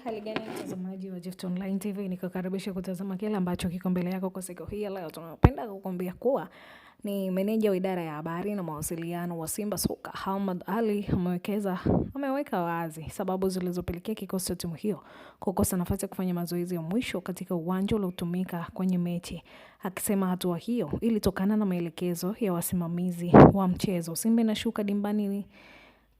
Hali gani mtazamaji wa Gift Online TV, nikukaribisha kutazama kile ambacho kiko mbele yako kwa siku hii leo. Tunapenda kukuambia kuwa ni meneja wa idara ya habari na mawasiliano wa Simba Soka Ahmad Ally ameweka wazi sababu zilizopelekea kikosi cha timu hiyo kukosa nafasi ya kufanya mazoezi ya mwisho katika uwanja uliotumika kwenye mechi, akisema hatua hiyo ilitokana na maelekezo ya wasimamizi wa mchezo. Simba inashuka dimbani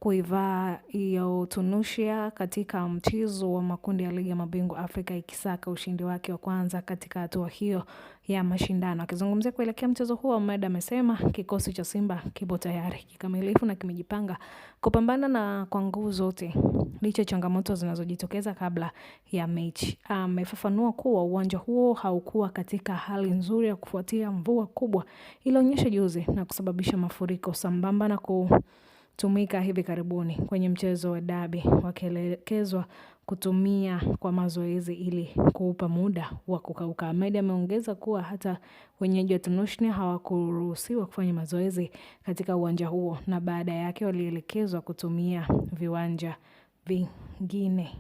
kuivaa hiyo Tunisia katika mchezo wa makundi ya ligi ya mabingwa Afrika, ikisaka ushindi wake wa kwanza katika hatua hiyo ya mashindano. Akizungumzia kuelekea mchezo huo, Ahmed amesema kikosi cha Simba kipo tayari kikamilifu na kimejipanga kupambana na kwa nguvu zote licha changamoto zinazojitokeza kabla ya mechi. Amefafanua kuwa uwanja huo haukuwa katika hali nzuri ya kufuatia mvua kubwa ilionyesha juzi na kusababisha mafuriko sambamba na tumika hivi karibuni kwenye mchezo wa dabi, wakielekezwa kutumia kwa mazoezi ili kuupa muda wa kukauka. Ahmed ameongeza kuwa hata wenyeji wa Tunisia hawakuruhusiwa kufanya mazoezi katika uwanja huo na baada yake walielekezwa kutumia viwanja vingine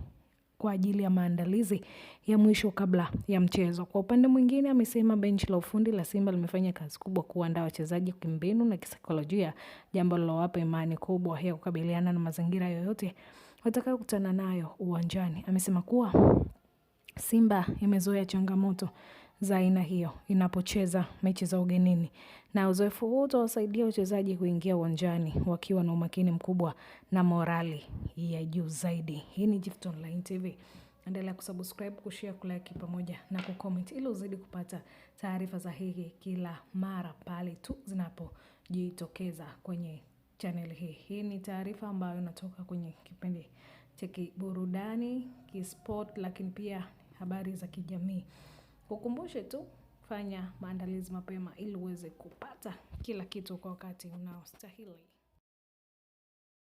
kwa ajili ya maandalizi ya mwisho kabla ya mchezo. Kwa upande mwingine, amesema benchi la ufundi la Simba limefanya kazi kubwa kuandaa wachezaji kimbinu na kisaikolojia, jambo lilowapa imani kubwa ya kukabiliana na mazingira yoyote watakayokutana nayo uwanjani. Amesema kuwa Simba imezoea changamoto za aina hiyo inapocheza mechi za ugenini, na uzoefu huu utawasaidia wachezaji kuingia uwanjani wakiwa na umakini mkubwa na morali ya juu zaidi. Hii ni Gift Online TV. Endelea kusubscribe, kushare, kulike pamoja na kucomment ili uzidi kupata taarifa sahihi kila mara pale tu zinapojitokeza kwenye channel hii. Hii ni taarifa ambayo inatoka kwenye kipindi cha burudani, kisport, lakini pia habari za kijamii. Kukumbushe tu fanya maandalizi mapema ili uweze kupata kila kitu kwa wakati unaostahili.